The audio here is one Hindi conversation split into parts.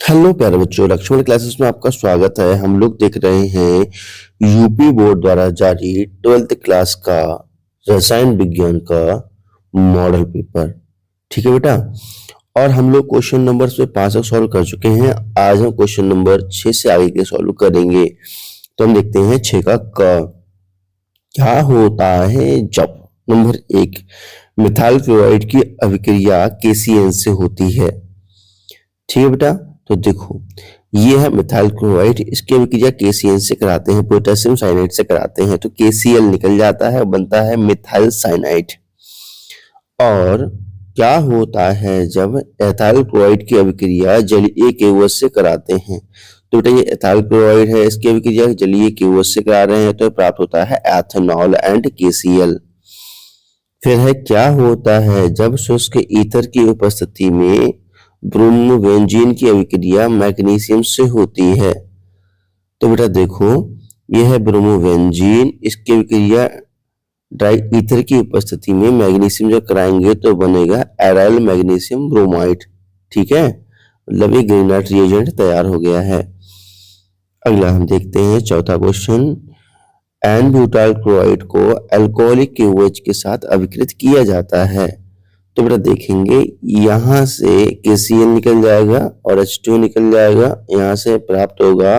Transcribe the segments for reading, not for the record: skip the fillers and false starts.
हेलो प्यारे बच्चों, लक्ष्मण क्लासेस में आपका स्वागत है। हम लोग देख रहे हैं यूपी बोर्ड द्वारा जारी 12th क्लास का रसायन विज्ञान का मॉडल पेपर। ठीक है बेटा। और हम लोग क्वेश्चन नंबर से 5 तक सॉल्व कर चुके हैं। आज हम क्वेश्चन नंबर 6 से आगे के सॉल्व करेंगे। तो हम देखते हैं 6 का क्या होता है जब नंबर 1 मिथाइल क्लोराइड की अभिक्रिया KCl से होती है। ठीक है बेटा। तो देखो, ये है मिथाइल क्लोराइड, इसकी अभिक्रिया KCl से कराते हैं, पोटेशियम साइनाइड से कराते हैं, तो KCl निकल जाता है, बनता है मिथाइल साइनाइड। और क्या होता है जब एथाइल क्लोराइड की अभिक्रिया जलीय KOH से कराते हैं। तो बेटा ये एथाइल क्लोराइड है, इसकी अभिक्रिया जलीय KOH से करा रहे हैं, तो प्राप्त होता है एथेनॉल एंड KCl। फिर है क्या होता है जब शुष्क ईथर की उपस्थिति में ब्रोमोबेंजीन की अभिक्रिया मैग्नीशियम से होती है। तो बेटा देखो, यह है ब्रोमोबेंजीन, इसकी अभिक्रिया ड्राई ईथर की उपस्थिति में मैग्नीशियम जब कराएंगे तो बनेगा एराइल मैग्नीशियम ब्रोमाइड। ठीक है, मतलब ये ग्रीनाइट रिएजेंट तैयार हो गया है। अगला हम देखते हैं चौथा क्वेश्चन। एन ब्यूटाइल क्लोराइड को अल्कोहलिक KOH के साथ अभिकृत किया जाता है। तो बेटा देखेंगे, यहां से KCl निकल जाएगा और H2 निकल जाएगा, यहां से प्राप्त होगा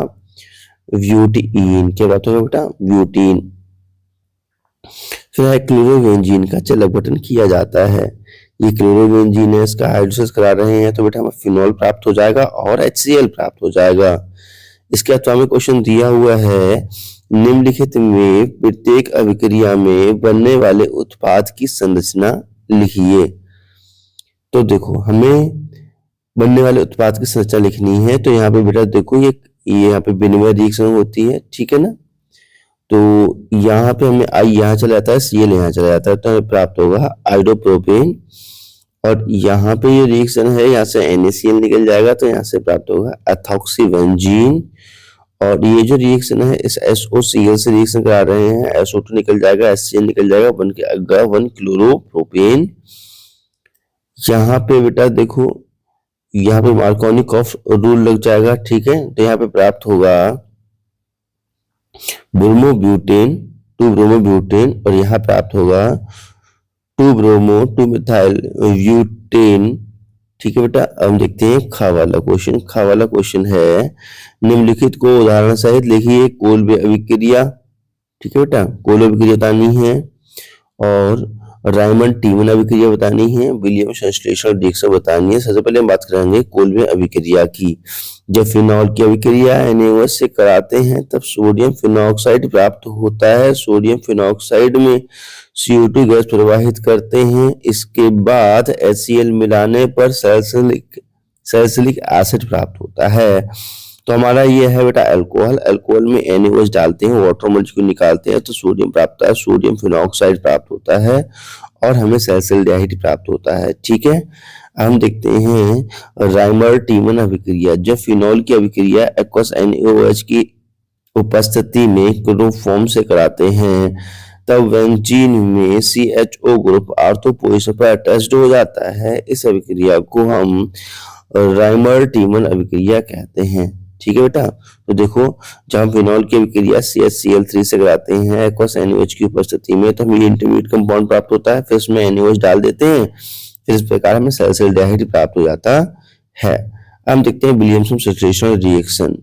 ब्यूटीन। क्या बात होगा बेटा? ब्यूटीन। फिर है क्लोरोबेंजीन का चालक गठन किया जाता है। ये क्लोरोबेंजीन है, इसका हाइड्रोलिसिस करा रहे हैं, तो बेटा हमें फिनॉल प्राप्त हो जाएगा और HCl प्राप्त हो जाएगा। इसके अथवा में क्वेश्चन दिया हुआ है, निम्नलिखित में प्रत्येक अभिक्रिया में बनने वाले उत्पाद की संरचना लिखिए। तो देखो, हमें बनने वाले उत्पाद की संरचना लिखनी है। तो यहाँ पे बेटा देखो, ये यहाँ पे विनिमय रिएक्शन होती है, ठीक है ना। तो यहाँ पे हमें I यहाँ चला जाता है, Cl यहाँ चला जाता है, तो हमें प्राप्त होगा आइडोप्रोपेन। और यहाँ पे ये रिएक्शन है, यहाँ से NaCl निकल जाएगा, तो यहाँ से प्राप्त होगा एथॉक्सीबेंजीन। और ये जो रिएक्शन है, इस SOCl से रिएक्शन करा रहे हैं, SO2 निकल जाएगा, HCl निकल जाएगा, बन के आएगा 1 क्लोरोप्रोपेन। यहाँ पे बेटा देखो, यहाँ पे मार्कोनिकॉफ रूल लग जाएगा, ठीक है। तो यहाँ पे प्राप्त होगा ब्रोमोब्यूटेन, 2 ब्रोमोब्यूटेन, और यहाँ प्राप्त होगा 2 मिथाइल ब्यूटेन। ठीक है बेटा। अब हम देखते हैं खा वाला क्वेश्चन। खा वाला क्वेश्चन है, निम्नलिखित को उदाहरण सहित लिखिए। कोलबे अभिक्रिया, ठीक है बेटा, कोलबे अभिक्रिया बतानी है, और रायमंड टीमन अभिक्रिया बतानी है, विलियम संश्लेषण रिएक्शन बतानी है। सबसे पहले हम बात करेंगे कोलबे अभिक्रिया की। जब फिनॉल की अभिक्रिया NaOH से कराते हैं तब सोडियम फिनॉक्साइड प्राप्त होता है। सोडियम फिनॉक्साइड में CO2 गैस प्रवाहित करते हैं। इसके बाद HCl मिलाने पर सैलिसिलिक एसिड प्राप्त होता है। तो हमारा ये है बेटा अल्कोहल। अल्कोहल में NaOH डालते हैं, वाटर मॉलिक्यूल को निकालते हैं, तो सोडियम प्राप्त होता है, सोडियम फिनॉक्साइड प्राप्त होता है, और हमें सैलिसिलडिहाइड प्राप्त होता है। ठीक है। हम देखते हैं राइमर टीमन अभिक्रिया। जब फिनॉल की अभिक्रिया एक्वस NaOH की उपस्थिति में क्लोरोफॉर्म से कराते हैं तब बेंजीन में CHO ग्रुप ऑर्थो पोजीशन पर अटैच्ड हो जाता है। इस अभिक्रिया को हम राइमर टीमन अभिक्रिया कहते हैं। ठीक है बेटा। तो देखो, जब हम फिनॉल की अभिक्रिया CHCl3 से कराते हैं एक्वस NaOH की उपस्थिति में, तो हमें इंटरमीडिएट कंपाउंड प्राप्त होता है, फिर उसमें NaOH डाल देते हैं, फिर इस प्रकार हमें सैलिसिलडिहाइड प्राप्त हो जाता है। हम देखते हैं विलियमसन संश्लेषण रिएक्शन।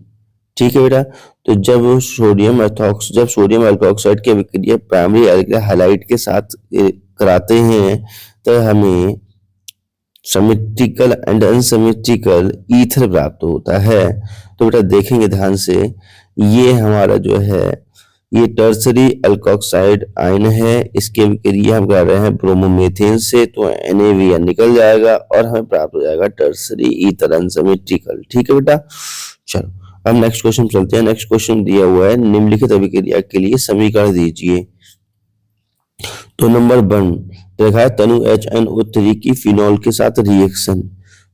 ठीक है बेटा। तो जब सोडियम अल्कोक्साइड की अभिक्रिया प्राइमरी एल्काइल हैलाइड के साथ कराते हैं तो हमें सिमेट्रिकल एंड अनसिमेट्रिकल ईथर प्राप्त होता है। तो बेटा देखेंगे ध्यान से, ये हमारा जो है ये टर्सरी अल्कोक्साइड आयन है, इसकी अभिक्रिया हम कर रहे हैं ब्रोमोमेथेन से, तो NaVN निकल जाएगा और हमें प्राप्त हो जाएगा टर्सरी ईथर अनसिमेट्रिकल। ठीक है बेटा। चलो अब नेक्स्ट क्वेश्चन चलते हैं। नेक्स्ट क्वेश्चन दिया हुआ है, निम्नलिखित अभिक्रिया के लिए समीकरण दीजिए। तो नंबर 1 देखा है तनु HNO3 की फिनॉल के साथ रिएक्शन।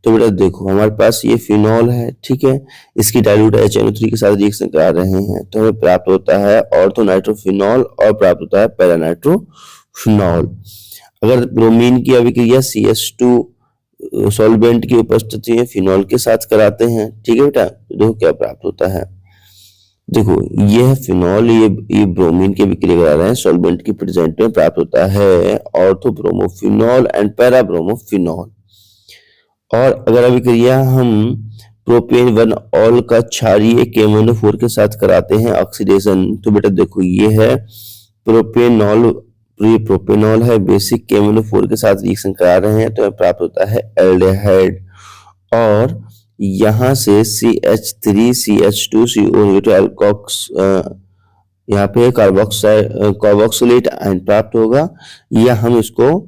तो बेटा देखो, हमारे पास ये फिनॉल है, ठीक है, इसकी डाइल्यूट HNO3 के साथ रिएक्शन करा रहे हैं, तो हमें प्राप्त होता है ऑर्थो नाइट्रोफिनॉल और प्राप्त होता है पैरा नाइट्रोफिनॉल। अगर ब्रोमीन की अभिक्रिया CH2 सॉल्वेंट की उपस्थिति में फिनॉल के साथ कराते हैं, ठीक है बेटा, तो देखो क्या प्राप्त होता है। देखो यह फिनॉल, ये ब्रोमीन की अभिक्रिया करा रहे हैं, सॉल्वेंट की प्रेजेंट में प्राप्त होता है ऑर्थोब्रोमोफिनॉल एंड पैराब्रोमोफिनॉल। और अगर अभिक्रिया हम प्रोपेन 1 ऑल का क्षारीय KMnO4 के साथ कराते हैं ऑक्सीडेशन, तो बेटा देखो ये है प्रोपेनॉल, ये प्रोपेनॉल है, बेसिक KMnO4 के साथ रिएक्शन करा रहे हैं, तो प्राप्त होता है एल्डिहाइड। और यहाँ से CH3CH2CO अल्कोक्स, यहाँ पे कार्बोक्सिलेट आयन प्राप्त होगा, या हम इसको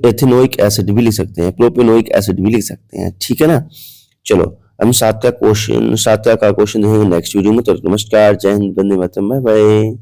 एथेनोइक एसिड भी लिख सकते हैं, प्रोपेनोइक एसिड भी लिख सकते हैं, ठीक है ना। चलो हम 7वां क्वेश्चन देखेंगे नेक्स्ट वीडियो में। तो नमस्कार, जय हिंद, वंदे मातरम, बाय बाय।